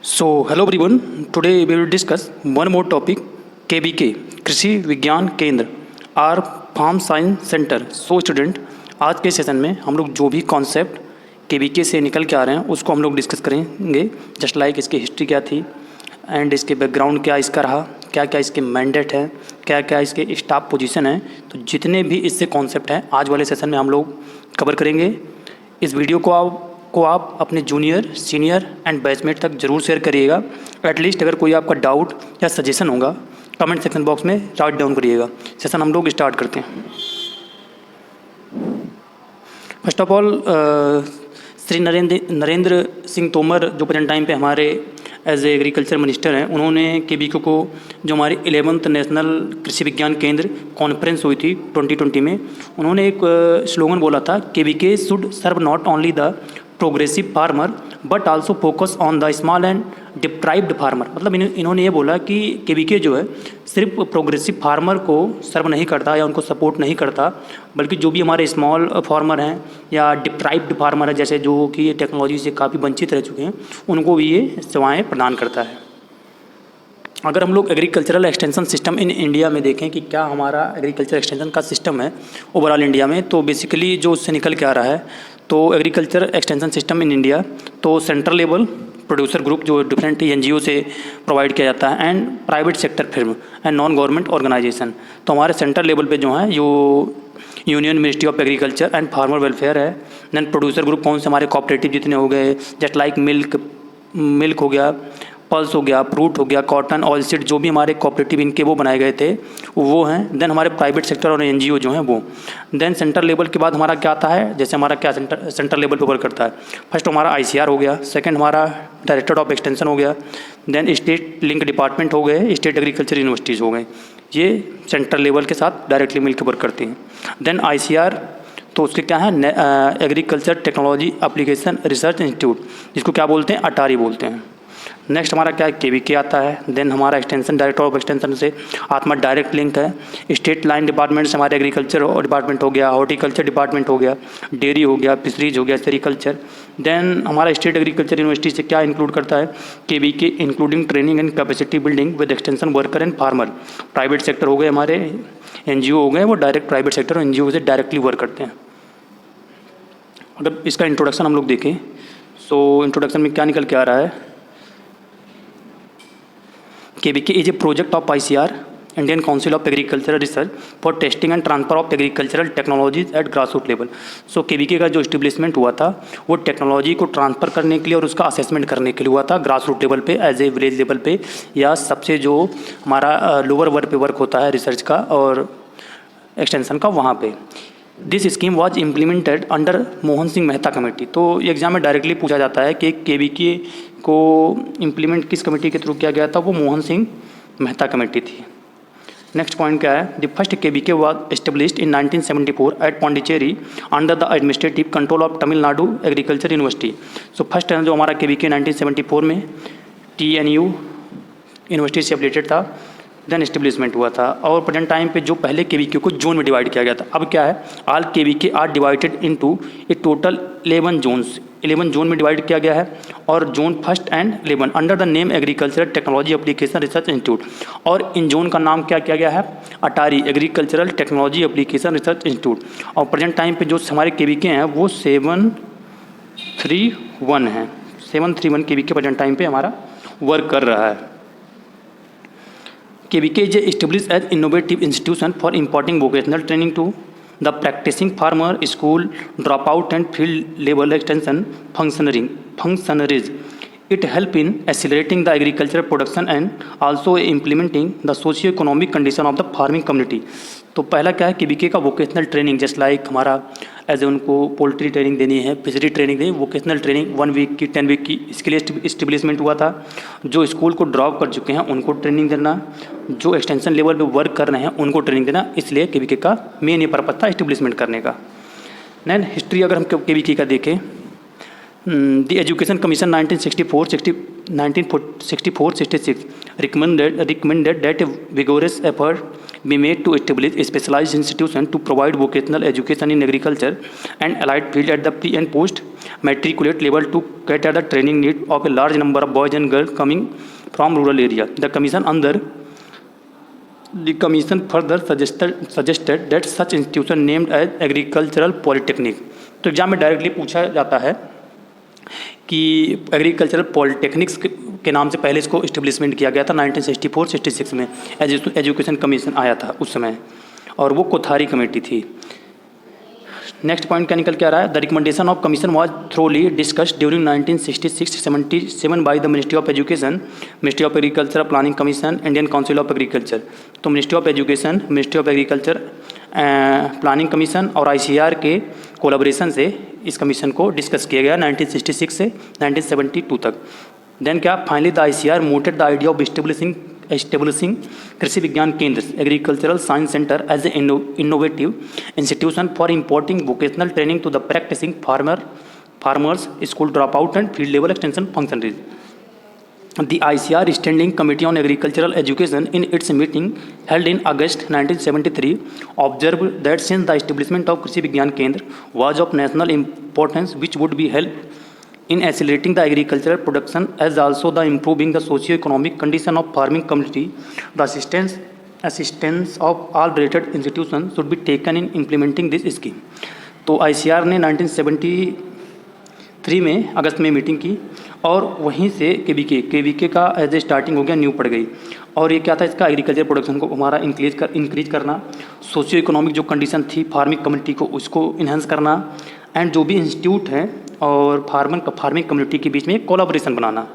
So, hello everyone. Today we will discuss one more topic, KBK, Krishi Vigyan Kendra, or farm science centre. So student, आज के session में हम लोग जो भी कॉन्सेप्ट KBK से निकल के आ रहे हैं उसको हम लोग डिस्कस करेंगे. जस्ट लाइक इसकी हिस्ट्री क्या थी एंड इसके बैकग्राउंड क्या इसका रहा, क्या क्या इसके मैंडेट है, क्या क्या इसके स्टाफ पोजीशन है. तो जितने भी इससे कॉन्सेप्ट हैं आज वाले सेशन में हम लोग कवर करेंगे. इस वीडियो को आप अपने जूनियर, सीनियर एंड बैचमेट तक जरूर शेयर करिएगा. एटलीस्ट अगर कोई आपका डाउट या सजेशन होगा कमेंट सेक्शन बॉक्स में राइट डाउन करिएगा. सेशन हम लोग स्टार्ट करते हैं. First of all Shri Narendra Singh Tomar जो प्रेजेंट टाइम पे हमारे एज ए एग्रीकल्चर मिनिस्टर हैं, उन्होंने KBK को जो हमारी 11th नेशनल कृषि विज्ञान केंद्र कॉन्फ्रेंस हुई थी 2020 में, उन्होंने एक स्लोगन बोला था, KBK should serve not only the progressive farmer but also focus on the small and deprived farmer. मतलब इन्होंने ये बोला कि KBK जो है सिर्फ प्रोग्रेसिव फार्मर को सर्व नहीं करता या उनको सपोर्ट नहीं करता, बल्कि जो भी हमारे स्मॉल फार्मर हैं या डिप्राइव्ड फार्मर है, जैसे जो कि टेक्नोलॉजी से काफ़ी वंचित रह चुके हैं, उनको भी ये सेवाएँ प्रदान करता है. अगर हम लोग agricultural extension system in India में देखें कि क्या हमारा एग्रीकल्चर एक्सटेंशन का सिस्टम है ओवरऑल इंडिया में, तो बेसिकली जो उससे निकल के आ रहा है, तो agriculture extension system in India तो सेंट्रल लेवल प्रोड्यूसर ग्रुप जो डिफरेंट NGO से प्रोवाइड किया जाता है and private sector firm and non government organisation. तो हमारे सेंट्रल लेवल पे जो है यो union ministry of agriculture and farmer welfare है. देन प्रोड्यूसर ग्रुप कौन से हमारे कोऑपरेटिव जितने हो गए, जस्ट लाइक मिल्क हो गया, पल्स हो गया, फ्रूट हो गया, कॉटन, ऑयल सीड, जो भी हमारे कोऑपरेटिव इनके वो बनाए गए थे वो हैं. देन हमारे प्राइवेट सेक्टर और NGO जो हैं वो. देन सेंट्रल लेवल के बाद हमारा क्या आता है, जैसे हमारा क्या सेंट्रल लेवल पे वर्क करता है. फर्स्ट हमारा ICR हो गया, सेकंड हमारा डायरेक्टर ऑफ एक्सटेंशन हो गया, देन स्टेट लिंक डिपार्टमेंट हो गए, स्टेट एग्रीकल्चर यूनिवर्सिटीज़ हो गए. ये सेंट्रल लेवल के साथ डायरेक्टली मिलकर वर्क करती हैं. देन ICR तो उसके क्या है, agriculture technology application research institute, जिसको क्या बोलते हैं, अटारी बोलते हैं. नेक्स्ट हमारा क्या है, KBK आता है. देन हमारा एक्सटेंशन डायरेक्टर ऑफ एक्सटेंशन से आत्मा डायरेक्ट लिंक है. स्टेट लाइन डिपार्टमेंट से हमारे एग्रीकल्चर डिपार्टमेंट हो गया, हॉर्टिकल्चर डिपार्टमेंट हो गया, डेयरी हो गया, फिशरीज हो गया, सेरिकल्चर. देन हमारा स्टेट एग्रीकल्चर यूनिवर्सिटी से क्या इंक्लूड करता है, KBK including training and capacity building with extension worker and farmer. Private sector हो गए, हमारे NGO हो गए, वो डायरेक्ट प्राइवेट सेक्टर और NGO से डायरेक्टली वर्क करते हैं. अगर इसका इंट्रोडक्शन हम लोग देखें, सो इंट्रोडक्शन में क्या निकल के आ रहा है, KBK is a project of ICR, Indian Council of Agricultural Research, for testing and transfer of agricultural technologies at grassroots level. So KBK का जो इस्टेब्लिशमेंट हुआ था वो टेक्नोलॉजी को ट्रांसफ़र करने के लिए और उसका असेसमेंट करने के लिए हुआ था ग्रास रूट लेवल पे, एज ए विलेज लेवल पे, या सबसे जो हमारा लोअर वर्ग पे वर्क होता है रिसर्च का और एक्सटेंशन का, वहाँ पे. This scheme was implemented under Mohan Singh Mehta committee. तो एग्जाम में डायरेक्टली पूछा जाता है कि KBK को इम्प्लीमेंट किस कमेटी के थ्रू किया गया था, वो मोहन सिंह मेहता कमेटी थी. नेक्स्ट पॉइंट क्या है, the first KBK was established in 1974 at Pondicherry under the administrative control of Tamil Nadu agriculture university. So first जो हमारा KBK 1974 में TNU यूनिवर्सिटी से एफिलिएटेड था, देन इस्टेब्लिशमेंट हुआ था. और प्रेजेंट टाइम पे जो पहले KBK को जोन में डिवाइड किया गया था, अब क्या है, all KBK are divided into a total 11 zones. 11 zone में डिवाइड किया गया है, और zone first and 11 under the name agricultural technology application research institute. और इन जोन का नाम क्या किया गया है, ATARI agricultural technology application research institute. और प्रेजेंट टाइम पे जो हमारे KBK हैं वो 731 हैं. 731 KBK प्रेजेंट टाइम पे हमारा वर्क कर रहा है. KBK is established as innovative institution for imparting vocational training to the practicing farmer, school dropout and field level extension functionaries. It help in accelerating the agricultural production and also implementing the socio-economic condition of the farming community. तो पहला क्या है, KBK का vocational training, just like हमारा as a उनको poultry training देनी है, fishery training देनी, वोकेशनल ट्रेनिंग 1 वीक की 10 वीक की, इसके लिए इस्टेब्लिशमेंट हुआ था. जो स्कूल को ड्रॉप कर चुके हैं उनको ट्रेनिंग देना, जो एक्सटेंशन लेवल पे वर्क कर रहे हैं उनको ट्रेनिंग देना, इसलिए KBK का मेन ये पर्पज था इस्टेब्लिशमेंट करने का. देन हिस्ट्री अगर हम KBK का देखें, the education commission 1964-66 recommended that a vigorous effort be made to establish a specialized institution to provide vocational education in agriculture and allied field at the pre and post matriculate level to cater the training need of a large number of boys and girls coming from rural area. The commission further suggested that such institution named as agricultural polytechnic. तो exam में directly पूछा जाता है कि agricultural polytechnics के नाम से पहले इसको इस्टेब्लिशमेंट किया गया था 1964-66 में एजुकेशन कमीशन आया था उस समय, और वो कोठारी कमेटी थी। नेक्स्ट पॉइंट क्या निकल के आ रहा है, the recommendation of commission was thoroughly discussed during 1966-77 by the ministry of education, ministry of agriculture, planning commission, Indian council of agriculture. तो ministry of education, ministry of agriculture, planning commission और ICAR के collaboration से इस commission को discuss किया गया 1966 से 1972 तक। देन क्या, finally the ICAR mooted the idea of establishing Krishi Vigyan Kendra agricultural science centre as a innovative institution for importing vocational training to the practising farmers, school drop out and field level extension functionaries. The ICAR Standing Committee on Agricultural Education in its meeting held in August 1973 observed that since the establishment of Krishi Vigyan Kendra was of national importance, which would be help in accelerating the agricultural production as also the improving the socio-economic condition of farming community, the assistance of all related institutions should be taken in implementing this scheme. तो ICAR ने 1973 में अगस्त में meeting की और वहीं से KVK का as a starting हो गया, न्यू पड़ गई। और ये क्या था, इसका एग्रीकल्चर प्रोडक्शन को हमारा इंक्रीज करना, सोशियो इकोनॉमिक जो कंडीशन थी फार्मिंग कम्युनिटी को उसको इन्हेंस करना, एंड जो भी इंस्टीट्यूट हैं और फार्मिंग कम्युनिटी के बीच में collaboration banana.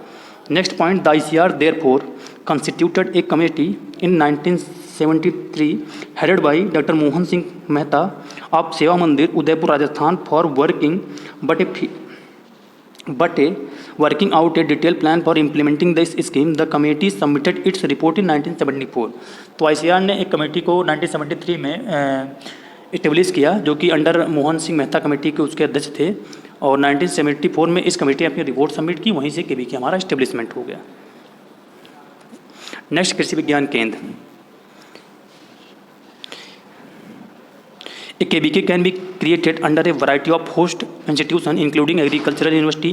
Next point, the ICAR therefore constituted A committee in 1973 headed by doctor Mohan Singh Mehta of सेवा मंदिर Udaipur Rajasthan for working working out a detailed plan for implementing this scheme. The committee submitted its report in 1974. तो ICAR ने एक committee को 1973 में establish किया जो कि अंडर मोहन सिंह मेहता कमेटी के उसके अध्यक्ष थे, और 1974 में इस कमेटी ने अपनी रिपोर्ट सबमिट की, वहीं से KVK हमारा इस्टेब्लिशमेंट हो गया। नेक्स्ट, कृषि विज्ञान केंद्र। A KVK can be created under a variety of host institutions including agricultural university,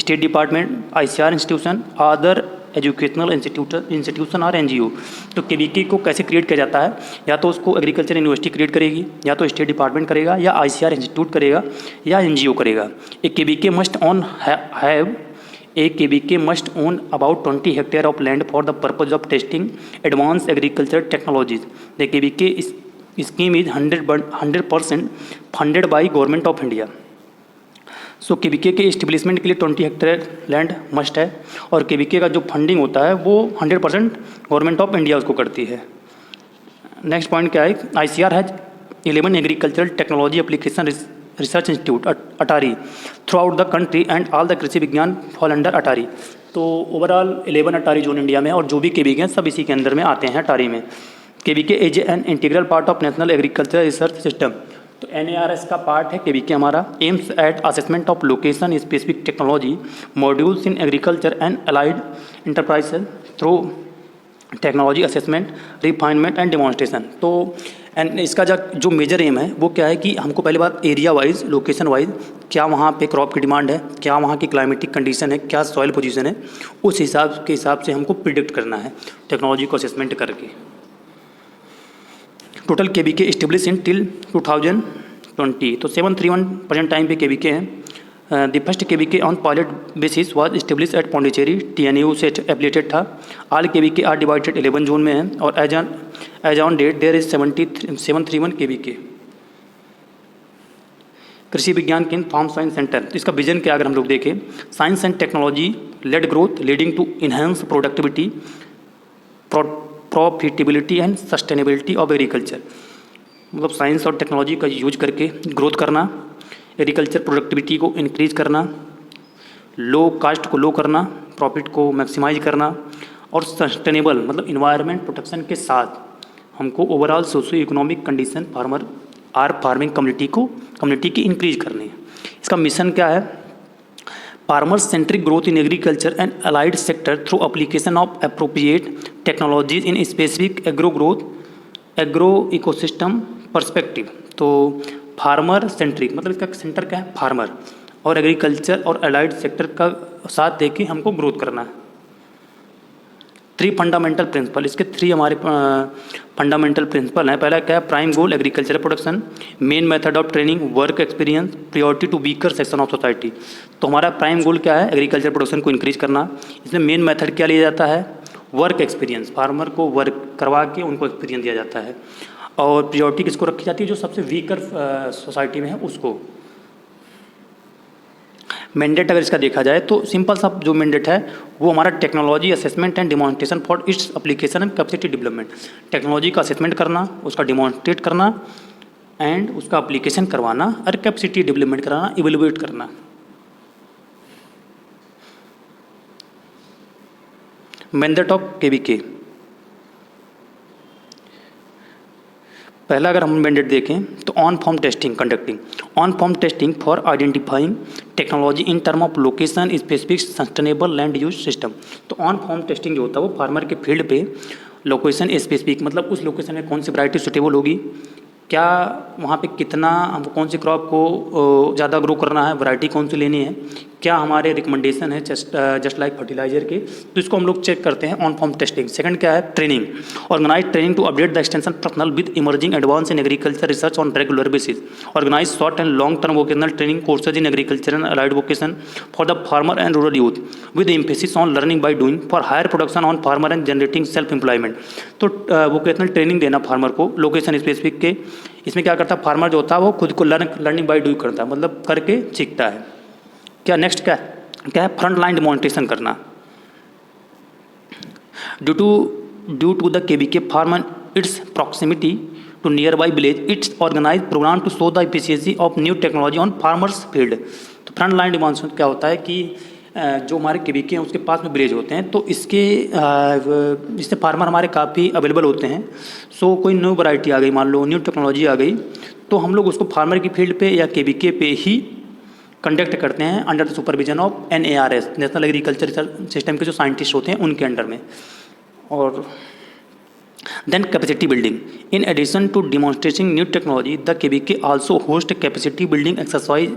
state department, ICAR institution, other educational institution और NGO। तो KVK को कैसे क्रिएट किया जाता है, या तो उसको एग्रीकल्चर यूनिवर्सिटी क्रिएट करेगी, या तो स्टेट डिपार्टमेंट करेगा, या ICAR इंस्टीट्यूट करेगा, या NGO करेगा। A KVK must own about 20 hectares of land for the purpose of testing advanced agricultural technologies. The KVK scheme is 100% funded by government of India. So KVK के establishment के लिए 20 hectare land must है, और KVK का जो funding होता है वो 100% गवर्नमेंट ऑफ इंडिया उसको करती है। नेक्स्ट पॉइंट क्या है, ICAR has 11 agricultural technology application research institute Attari through out the country and all the कृषि विज्ञान फॉल अंडर अटारी। तो ओवरऑल 11 अटारी जोन इंडिया में, और जो भी KVK हैं सब इसी के अंदर में आते हैं अटारी में। KVK is an integral part of national agriculture research system. तो NARS का पार्ट है KVK हमारा। Aims at assessment of location specific technology modules in agriculture and allied enterprises through technology assessment, refinement and demonstration. तो इसका जो major M है वो क्या है कि हमको पहले बात एरिया वाइज, लोकेशन वाइज, क्या वहाँ पे क्रॉप की डिमांड है, क्या वहाँ की क्लाइमेटिक कंडीशन है, क्या सॉइल पोजीशन है, उस हिसाब से हमको प्रिडिक्ट करना है टेक्नोलॉजी को असेसमेंट करके। Total KVK establish in till 2020। तो 731 प्रेजेंट टाइम पे KVK हैं। The first KVK on pilot basis was establish at Pondicherry, TNU से एफिलिएटेड था। All KVK are divided 11 zone में हैं, और as on date there is 731 KVK। कृषि विज्ञान केंद्र फार्म साइंस सेंटर, तो इसका विजन क्या अगर हम लोग देखें, science and technology led growth leading to enhance productivity, profitability and sustainability of agriculture. मतलब साइंस और टेक्नोलॉजी का यूज करके ग्रोथ करना, एग्रीकल्चर प्रोडक्टिविटी को इंक्रीज करना, लो कास्ट को लो करना, प्रॉफिट को मैक्सिमाइज करना, और सस्टेनेबल मतलब इन्वायरमेंट प्रोटेक्शन के साथ हमको overall socio economic condition farming community की इंक्रीज करनी है। इसका मिशन क्या है, farmers centric growth in agriculture and allied sector through application of appropriate technologies in specific agro growth agro ecosystem perspective, तो फार्मर सेंट्रिक, मतलब इसका सेंटर क्या है, फार्मर, और एग्रीकल्चर और अलाइड सेक्टर का साथ देके हमको ग्रोथ करना है। 3 फंडामेंटल प्रिंसिपल, इसके 3 हमारे फंडामेंटल प्रिंसिपल हैं। पहला क्या है, prime goal agriculture production, main method of training work experience, priority to weaker section of society. तो हमारा प्राइम गोल क्या है, एग्रीकल्चर प्रोडक्शन को इंक्रीज करना। इसमें मेन मेथड क्या लिया जाता है, वर्क एक्सपीरियंस, फार्मर को वर्क करवा के उनको एक्सपीरियंस दिया जाता है। और प्रायोरिटी किसको रखी जाती है, जो सबसे वीकर सोसाइटी में है उसको। मैंडेट अगर इसका देखा जाए तो सिंपल सा जो मैंडेट है वो हमारा technology assessment and demonstration for its application and capacity development. Technology का असेसमेंट करना, उसका डिमॉन्स्ट्रेट करना एंड उसका एप्लीकेशन करवाना और कैपेसिटी डेवलपमेंट कराना, इवेलुएट करना। मैंडेट ऑफ केवीके, पहला अगर हम मैंडेट देखें तो on form testing conducting, on form testing for identifying technology in term of location specific sustainable land use system. तो ऑन फॉर्म टेस्टिंग जो होता है वो फार्मर के फील्ड पे लोकेशन स्पेसिफिक, मतलब उस लोकेशन में कौन सी वैरायटी सुटेबल होगी, क्या वहाँ पे कितना हमको कौन सी क्रॉप को ज़्यादा ग्रो करना है, वैरायटी कौन सी लेनी है, क्या हमारे रिकमेंडेशन है जस्ट लाइक फर्टिलाइजर के, तो इसको हम लोग चेक करते हैं ऑन फॉर्म टेस्टिंग। सेकंड क्या है, training, organise training to update the extension personnel with emerging advance in agriculture research on regular basis, organise short and long term vocational training courses in agriculture and allied vocation for the farmer and rural youth with emphasis on learning by doing for higher production on farmer and generating self employment. तो vocational training देना farmer को location specific के। इसमें क्या करता है, farmer जो होता है वो खुद को लर्निंग बाई डू करता है, मतलब करके सीखता है। क्या नेक्स्ट क्या है, फ्रंट लाइन डिमॉन्स्ट्रेशन करना। Due to the KVK farm and its proximity to near by village, its organise programme to show the efficiency of new technology on farmers field. तो फ्रंट लाइन डिमॉन्स्ट्रेशन क्या होता है कि जो हमारे KVK हैं उसके पास में विलेज होते हैं, तो इससे फार्मर हमारे काफ़ी अवेलेबल होते हैं। सो कोई न्यू वैरायटी आ गई, मान लो न्यू टेक्नोलॉजी आ गई, तो हम लोग उसको फार्मर की फील्ड पे या केवीके पे ही कंडक्ट करते हैं under the supervision of NARS, national agriculture research system के जो साइंटिस्ट होते हैं उनके अंडर में। और then capacity building, in addition to demonstrating new technology the KVK also host capacity building exercise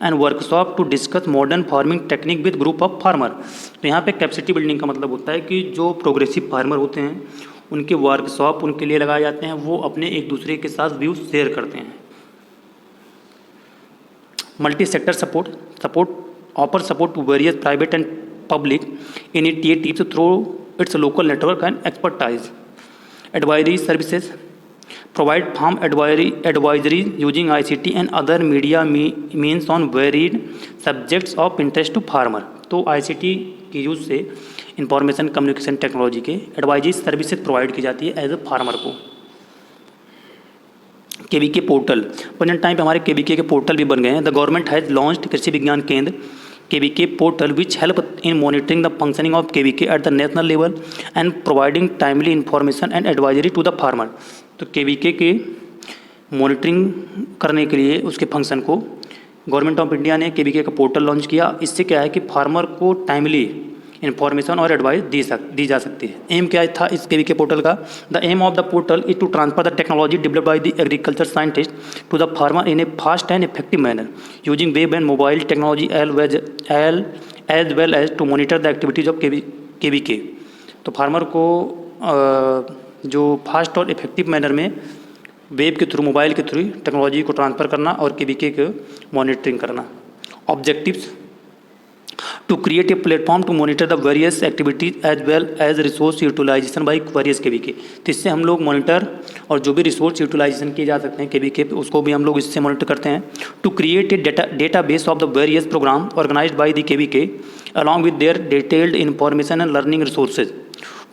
and workshop to discuss modern farming technique with group of farmer. तो यहाँ पे कैपेसिटी बिल्डिंग का मतलब होता है कि जो प्रोग्रेसिव फार्मर होते हैं उनके वर्कशॉप उनके लिए लगाए जाते हैं, वो अपने एक दूसरे के साथ व्यूज शेयर करते हैं। Multi sector support offer support to various private and public initiatives through its local network and expertise. Advisory services provide farm advisory using ICT and other media means on varied subjects of interest to farmer। तो ICT के use से information communication technology के advisory services provide की जाती है as a farmer को। KVK portal, present time पे हमारे केवीके के पोर्टल भी बन गए हैं। द गवर्नमेंट हैज़ लॉन्च्ड कृषि विज्ञान केंद्र KVK portal which help in monitoring the functioning of KVK at the national level and providing timely information and advisory to the farmer। तो KVK के मॉनिटरिंग करने के लिए उसके फंक्शन को गवर्नमेंट ऑफ इंडिया ने KVK का पोर्टल लॉन्च किया। इससे क्या है कि फार्मर को टाइमली इन्फॉर्मेशन और एडवाइस दी जा सकती है। एम क्या था इस KVK पोर्टल का, the aim of the portal is to transfer the technology developed by the agriculture scientist to the farmer in a fast and effective manner using web and mobile technology as well as to monitor the activities of KVK। तो farmer को जो fast और effective manner में web के through mobile के through technology को transfer करना और KVK को मॉनिटरिंग करना। Objectives to create a platform to monitor the various activities as well as resource utilization by various KVK। तो इससे हम लोग मॉनिटर और जो भी रिसोर्स यूटिलाइजेशन किए जा सकते हैं KVK पे उसको भी हम लोग इससे मॉनिटर करते हैं। To create a data base of the various program organised by the KVK along with their detailed information and learning resources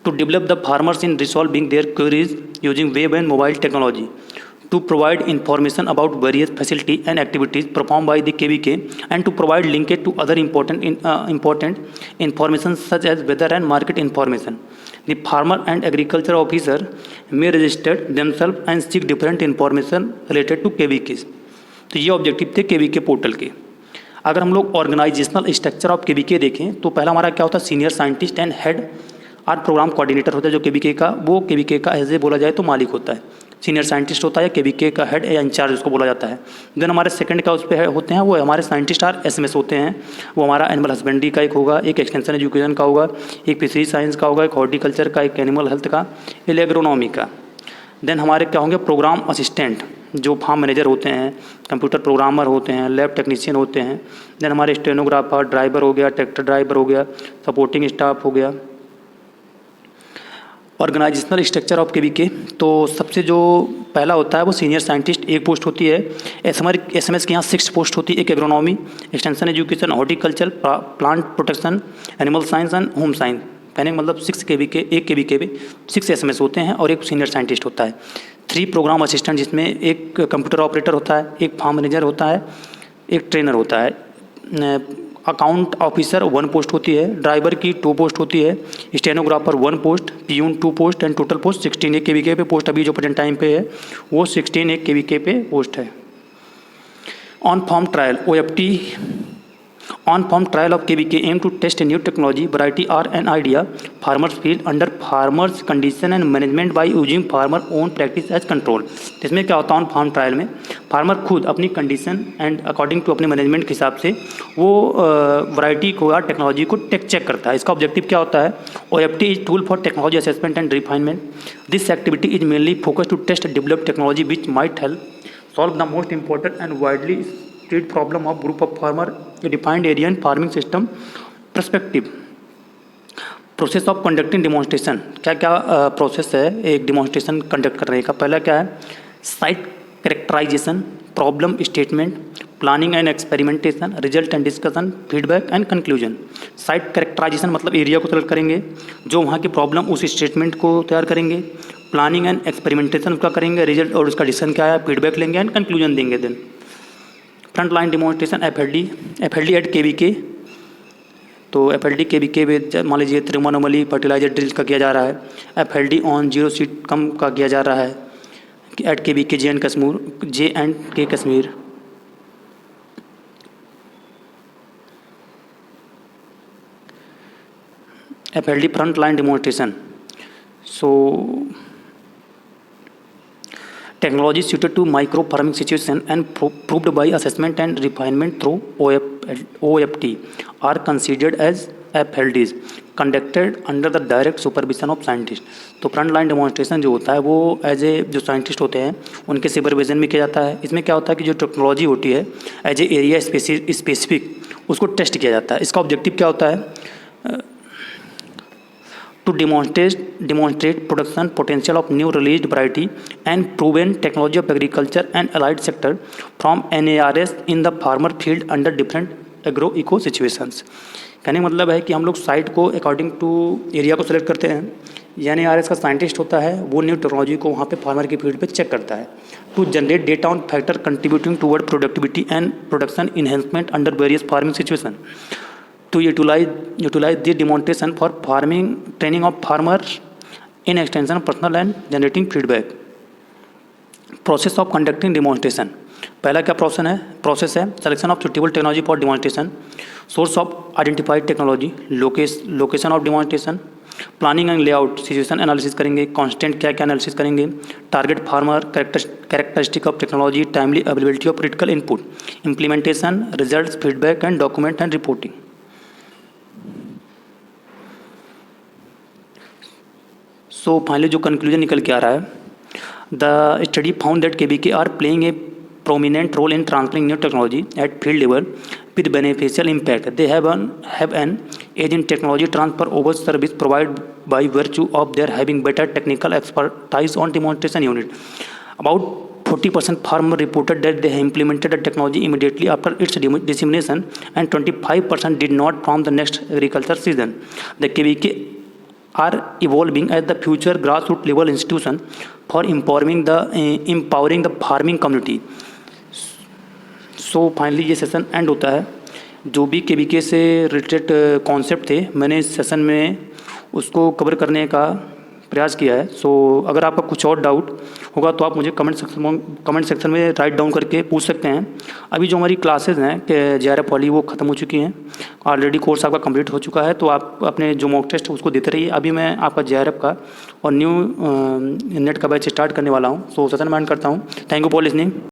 to develop the farmers in resolving their queries using web and mobile technology to provide information about various facility and activities performed by the KVK and to provide linkage to other important information such as weather and market information। The farmer and agriculture officer may register themselves and seek different information related to KVK। तो ये objective थे KVK portal के। अगर हम लोग organisational structure of KVK देखें तो पहला हमारा क्या होता है, सीनियर साइंटिस्ट एंड हेड और प्रोग्राम कोऑर्डिनेटर होता है जो KVK का, वो KVK का एज ए बोला जाए तो मालिक होता है। सीनियर साइंटिस्ट होता है, या केबीके का हेड या इंचार्ज उसको बोला जाता है। देन हमारे सेकंड का उस पर होते हैं वो हमारे साइंटिस्ट आर एसएमएस होते हैं। वो हमारा एनिमल हस्बेंड्री का एक होगा, एक एक्सटेंशन एजुकेशन का होगा, एक फिशरी साइंस का होगा, एक हॉर्टिकल्चर का, एक एनिमल हेल्थ का, एक एग्रोनॉमी का। देन हमारे क्या होंगे प्रोग्राम असिस्टेंट, जो फार्म मैनेजर होते हैं, कंप्यूटर प्रोग्रामर होते हैं, लैब टेक्नीशियन होते हैं। देन हमारे स्टेनोग्राफर, ड्राइवर हो गया, ट्रैक्टर ड्राइवर हो गया, सपोर्टिंग स्टाफ हो गया। ऑर्गेनाइजेशनल स्ट्रक्चर ऑफ केबीके, तो सबसे जो पहला होता है वो सीनियर साइंटिस्ट, एक पोस्ट होती है। हमारी एसएमएस के यहाँ 6 पोस्ट होती है, एक agronomy, extension education, horticulture, plant protection, animal science and home science. कहने का मतलब 6 केबीके, एक केबीके में 6 एसएमएस होते हैं और एक सीनियर साइंटिस्ट होता है। 3 प्रोग्राम असिस्टेंट, जिसमें एक कंप्यूटर ऑपरेटर होता है, एक फार्म मैनेजर होता है, एक ट्रेनर होता है। अकाउंट ऑफिसर 1 पोस्ट होती है, ड्राइवर की 2 पोस्ट होती है, stenographer 1 post, peon 2 post and total post 16 एक केबीके पे पोस्ट अभी जो प्रेजेंट टाइम पे है वो 16 एक केबीके पे पोस्ट है। On form trial OFT, on farm trial of KVK aim to test a new technology, variety or an idea farmers feel under farmers condition and management by using farmer own practice as control। इसमें क्या होता है on farm trial में farmer खुद अपनी condition and according to अपने management के हिसाब से वो वैरायटी को या टेक्नोलॉजी को चेक करता है। इसका ऑब्जेक्टिव क्या होता है OFT is tool for technology assessment and refinement. This activity is mainly focus to test develop technology which might help solve the most important and widely stated problem of group of farmer a defined area and farming system perspective। Process of conducting demonstration, क्या क्या process है एक demonstration conduct करने का। पहला क्या है site characterisation, problem statement, planning and experimentation, result and discussion, feedback and conclusion. Site characterisation मतलब एरिया को सेलेक्ट करेंगे, जो वहाँ की प्रॉब्लम उस स्टेटमेंट को तैयार करेंगे, प्लानिंग एंड एक्सपेरिमेंटेशन उसका करेंगे, रिजल्ट और उसका डिसीजन क्या है, फीडबैक लेंगे एंड कंक्लूजन देंगे। Then front line demonstration FLD at KVK, तो एफएलडी केवीके में मान लीजिए त्रिमोनोमली फर्टिलाइजर ड्रिल का किया जा रहा है, FLD on zero seed cum का किया जा रहा है at KVK J and K Kashmir. FLD front line demonstration, so technology suited to micro farming situation and proved by assessment and refinement through OFT are considered as FLDs conducted under the direct supervision of scientists। तो front line demonstration जो होता है वो as a जो scientist होते हैं उनके supervision में किया जाता है। इसमें क्या होता है कि जो टेक्नोलॉजी होती है एज ए एरिया स्पेसिफिक उसको टेस्ट किया जाता है। इसका ऑब्जेक्टिव क्या होता है to demonstrate production potential of new released variety and proven technology of agriculture and allied sector from NARS in the farmer field under different agro eco situations। कहने का मतलब है कि हम लोग साइट को अकॉर्डिंग टू एरिया को select करते हैं, NARS का साइंटिस्ट होता है वो न्यू टेक्नोलॉजी को वहाँ पे फार्मर की फील्ड पे चेक करता है to generate data on factor contributing toward productivity and production enhancement under various farming situation. To utilize this demonstration for farming training of farmers in extension personal and generating feedback। Process of conducting demonstration, पहला क्या process है selection of suitable technology for demonstration, source of identified technology, location of demonstration, planning and layout situation analysis करेंगे, constant क्या क्या analysis करेंगे, target farmer characteristic of technology, timely availability of critical input, implementation, results, feedback and document and reporting. So finally जो conclusion निकल के आ रहा है, the study found that KVK are playing a prominent role in transferring new technology at field level with beneficial impact। They have an edge in technology transfer over service provided by virtue of their having better technical expertise on demonstration unit। About 40% farmers reported that they have implemented the technology immediately after its dissemination and 25% did not from the next agriculture season। The KVK are evolving as the future grassroots level institution for empowering the farming community। So finally ये session and होता है। जो भी KVK से related concept थे मैंने इस session में उसको कवर करने का प्रयास किया है। सो अगर आपका कुछ और डाउट होगा तो आप मुझे कमेंट सेक्शन में राइट डाउन करके पूछ सकते हैं। अभी जो हमारी क्लासेस हैं कि JRF वाली वो ख़त्म हो चुकी हैं, ऑलरेडी कोर्स आपका कंप्लीट हो चुका है, तो आप अपने जो मॉक टेस्ट है उसको देते रहिए। अभी मैं आपका JRF का और न्यू नेट का बैच स्टार्ट करने वाला हूँ। सो सेशन मैं करता हूँ। Thank you for listening.